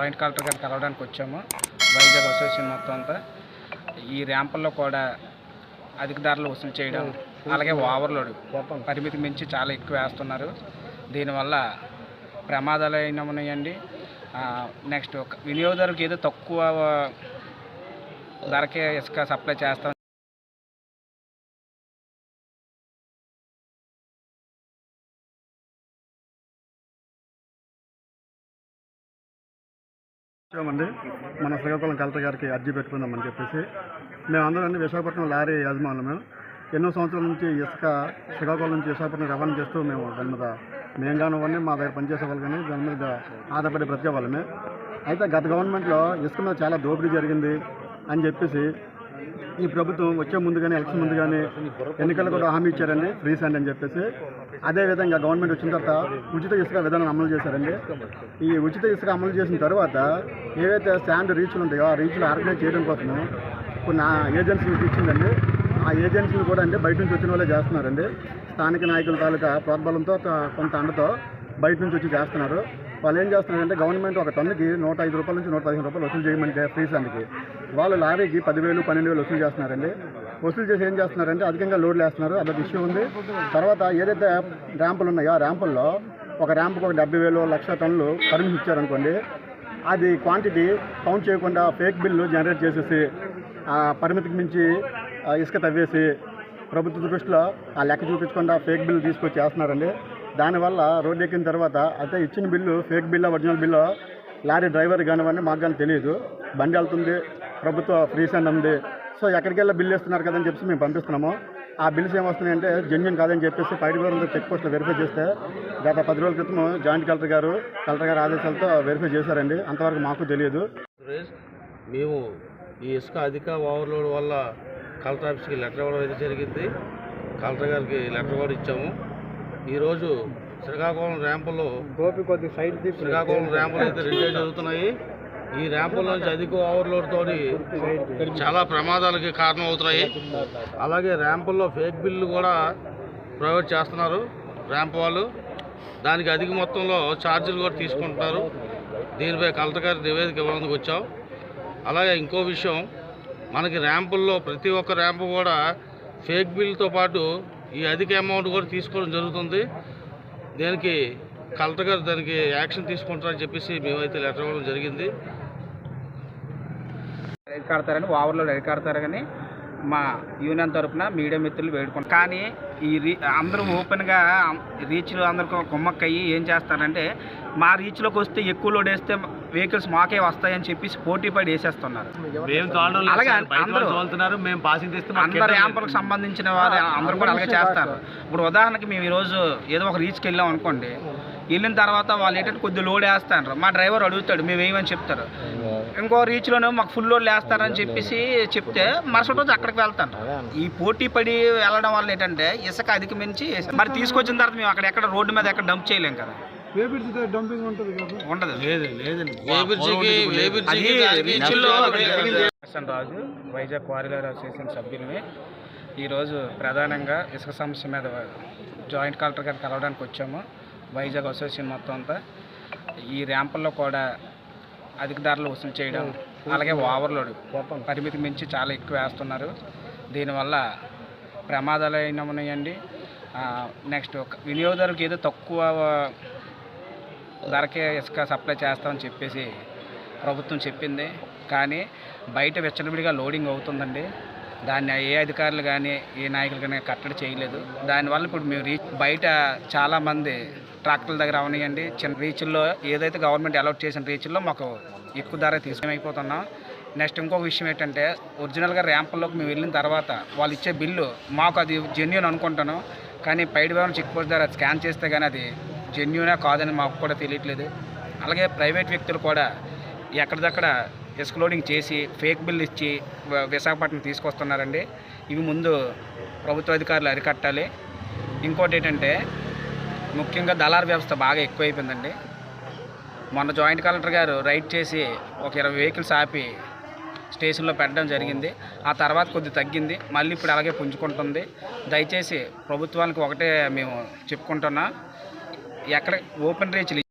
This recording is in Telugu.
జాయింట్ కలెక్టర్ గారిని కలవడానికి వచ్చాము. వైజాగ్ అసోసియేషన్ మొత్తం అంతా ఈ ర్యాంపుల్లో కూడా అధిక ధరలు వసూలు చేయడం, అలాగే ఓవర్లోడ్ పరిమితి మించి చాలా ఎక్కువ వేస్తున్నారు. దీనివల్ల ప్రమాదాలు అయినా ఉన్నాయండి. నెక్స్ట్ వినియోగదారులకు ఏదో తక్కువ ధరకే ఇసుక సప్లై చేస్తాం. అండి మన శ్రీకాకుళం కలెక్టర్ గారికి అర్జీ పెట్టుకుందామని చెప్పేసి మేమందరం విశాఖపట్నం లారీ యజమానులు. ఎన్నో సంవత్సరాల నుంచి ఇసుక శ్రీకాకుళం నుంచి విశాఖపట్నం రవాణా చేస్తూ మేము దాని మీద మేము కానివ్వండి, మా దగ్గర పనిచేసే వాళ్ళు కానీ దాని మీద ఆధారపడి బ్రతికే వాళ్ళమే. అయితే గత గవర్నమెంట్లో ఇసుక మీద చాలా దోపిడీ జరిగింది అని చెప్పేసి ఈ ప్రభుత్వం వచ్చే ముందు కానీ ఎలక్షన్ ముందు కానీ ఎన్నికలు కూడా హామీ ఇచ్చారండి, ఫ్రీ స్టాండ్ అని చెప్పేసి. అదేవిధంగా గవర్నమెంట్ వచ్చిన తర్వాత ఉచిత ఇసుక విధానం అమలు చేశారండి. ఈ ఉచిత ఇసుక అమలు చేసిన తర్వాత ఏవైతే స్టాండ్ రీచ్లు ఉంటాయో ఆ రీచ్లు ఆర్గనైజ్ చేయడం కోసము కొన్ని ఏజెన్సీలకు ఇచ్చిందండి. ఆ ఏజెన్సీలు కూడా అండి బయట నుంచి వచ్చిన వాళ్ళే చేస్తున్నారండి. స్థానిక నాయకుల తాలూకా ప్రోద్బలంతో కొంత అండతో బయట నుంచి వచ్చి చేస్తున్నారు. వాళ్ళు ఏం చేస్తున్నారంటే గవర్నమెంట్ ఒక టన్నుకి 105 రూపాయల నుంచి 115 రూపాయలు వసూలు చేయమంటే ఫ్రీ స్టాండ్కి వాళ్ళు లారీకి 10,000, 12,000 వసూలు చేస్తున్నారండి. వసూలు చేసి ఏం చేస్తున్నారంటే అధికంగా లోడ్లు వేస్తున్నారు. అదొక ఇష్యూ ఉంది. తర్వాత ఏదైతే ర్యాంపులు ఉన్నాయో ఆ ర్యాంపుల్లో ఒక ర్యాంపుకి ఒక 70,000, 1,00,000 టన్నులు పర్మిషన్ ఇచ్చారనుకోండి, అది క్వాంటిటీ కౌంట్ చేయకుండా ఫేక్ బిల్లు జనరేట్ చేసేసి ఆ పరిమితికి మించి ఇసుక తవ్వేసి ప్రభుత్వ దృష్టిలో ఆ లెక్క చూపించకుండా ఫేక్ బిల్లు తీసుకొచ్చి చేస్తున్నారండి. దానివల్ల రోడ్డు ఎక్కిన తర్వాత అయితే ఇచ్చిన bill fake bill original bill lorry driver కానివ్వండి మాకు కానీ తెలియదు. బండి వెళ్తుంది, ప్రభుత్వ ఫ్రీ స్టాండ్ ఉంది, సో ఎక్కడికి వెళ్ళి బిల్లు ఇస్తున్నారు కదని చెప్పేసి మేము పంపిస్తున్నాము. ఆ బిల్స్ ఏమొస్తున్నాయంటే జెన్యున్ కాదని చెప్పేసి పైడిగూరంలో చెక్ పోస్టులు వెరిఫై చేస్తే గత 10 రోజుల క్రితం జాయింట్ కలెక్టర్ గారు ఆదేశాలతో వెరిఫై చేశారండి. అంతవరకు మాకు తెలియదు. మేము ఈ ఇసుక అధిక ఓవర్లోడ్ వల్ల కలెక్టర్ ఆఫీస్కి లెటర్ ఇవ్వడం అయితే జరిగింది. కలెక్టర్ గారికి లెటర్ కూడా ఇచ్చాము. ఈరోజు శ్రీకాకుళం ర్యాంపులో అయితే 2 జరుగుతున్నాయి. ఈ ర్యాంపుల నుంచి అధిక ఓవర్లోడ్తో చాలా ప్రమాదాలకి కారణం అవుతున్నాయి. అలాగే ర్యాంపుల్లో ఫేక్ బిల్లు కూడా ప్రొవైడ్ చేస్తున్నారు ర్యాంప్ వాళ్ళు. దానికి అధిక మొత్తంలో ఛార్జీలు కూడా తీసుకుంటున్నారు. దీనిపై కలెక్టర్ గారి నివేదిక ఇవ్వడానికి వచ్చాం. అలాగే ఇంకో విషయం, మనకి ర్యాంపుల్లో ప్రతి ఒక్క ర్యాంపు కూడా ఫేక్ బిల్తో పాటు ఈ అధిక అమౌంట్ కూడా తీసుకోవడం జరుగుతుంది. దీనికి కలెక్టర్ గారు దానికి యాక్షన్ తీసుకుంటారని చెప్పేసి మేమైతే లెటర్ ఇవ్వడం జరిగింది. అరికడతారని ఓవర్లోడ్ అరికడతారని మా యూనియన్ తరఫున మీడియా మిత్రులు వేడుకుంటారు. కానీ ఈ అందరూ ఓపెన్గా రీచ్లు అందరికీ కుమ్మక్కయ్యి ఏం చేస్తారంటే మా రీచ్లోకి వస్తే ఎక్కువ లోడ్ వేస్తే వెహికల్స్ మాకే వస్తాయని చెప్పేసి పోటీ పడి వేసేస్తున్నారు. అలాగే అందరూ ర్యాంపులకు సంబంధించిన వారు అందరూ కూడా అలాగే చేస్తారు. ఇప్పుడు ఉదాహరణకి మేము ఈరోజు ఏదో ఒక రీచ్కి వెళ్ళాం అనుకోండి, వెళ్ళిన తర్వాత వాళ్ళు ఏంటంటే కొద్దిగా లోడ్ వేస్తారు, మా డ్రైవర్ అడుగుతాడు మేము ఏమని చెప్తారు. ఇంకో రీచ్లోనే మాకు ఫుల్ లోడ్ వేస్తారని చెప్పేసి చెప్తే మరుసటి రోజు అక్కడికి వెళ్తాను. ఈ పోటీ పడి వెళ్ళడం వల్ల ఏంటంటే ఇసుక అధికమించి మరి తీసుకొచ్చిన తర్వాత మేము అక్కడ ఎక్కడ రోడ్డు మీద ఎక్కడ డంప్ చేయలేం కదా. ఉండదు. రాజు వైజాగ్ క్వారీలర్ అసోసియేషన్ సభ్యులని ఈరోజు ప్రధానంగా ఇసుక సమస్య మీద జాయింట్ కలెక్టర్ గారిని కలవడానికి వచ్చాము. వైజాగ్ అసోసియేషన్ మొత్తం అంతా ఈ ర్యాంపుల్లో కూడా అధిక ధరలు వసూలు చేయడం, అలాగే ఓవర్లోడ్ పరిమితి మించి చాలా ఎక్కువ వేస్తున్నారు. దీనివల్ల ప్రమాదాలు అయినా ఉన్నాయండి. నెక్స్ట్ వినియోగదారులకు ఏదో తక్కువ ధరకే ఇసుక సప్లై చేస్తామని చెప్పేసి ప్రభుత్వం చెప్పింది. కానీ బయట విచ్చలవిడిగా లోడింగ్ అవుతుందండి. దాన్ని ఏ అధికారులు కానీ ఏ నాయకులు కానీ కట్టడి చేయలేదు. దానివల్ల ఇప్పుడు మేము బయట చాలామంది ట్రాక్టర్ల దగ్గర అవనియండి చిన్న రీచ్ల్లో ఏదైతే గవర్నమెంట్ అలాట్ చేసిన రీచ్ల్లో మాకు ఎక్కువ ధర తీసుకుమైపోతున్నాం. నెక్స్ట్ ఇంకొక విషయం ఏంటంటే ఒరిజినల్గా ర్యాంపుల్లోకి మేము వెళ్ళిన తర్వాత వాళ్ళు ఇచ్చే బిల్లు మాకు అది జెన్యూన్ అనుకుంటాను. కానీ పైడివరం చెక్ పోస్ట్ ద్వారా స్కాన్ చేస్తే కానీ అది జెన్యూనా కాదని మాకు కూడా తెలియట్లేదు. అలాగే ప్రైవేట్ వ్యక్తులు కూడా ఎక్కడిదక్కడ ఇసుక లోడింగ్ చేసి ఫేక్ బిల్ ఇచ్చి విశాఖపట్నం తీసుకొస్తున్నారండి. ఇవి ముందు ప్రభుత్వ అధికారులు అరికట్టాలి. ఇంకోటి ఏంటంటే ముఖ్యంగా దళారు వ్యవస్థ బాగా ఎక్కువైపోయిందండి. మొన్న జాయింట్ కలెక్టర్ గారు రైడ్ చేసి ఒక 20 వెహికల్స్ ఆపి స్టేషన్లో పెట్టడం జరిగింది. ఆ తర్వాత కొద్దిగా తగ్గింది, మళ్ళీ ఇప్పుడు అలాగే పుంజుకుంటుంది. దయచేసి ప్రభుత్వానికి ఒకటే మేము చెప్పుకుంటున్నా, ఎక్కడ ఓపెన్ రీచ్లు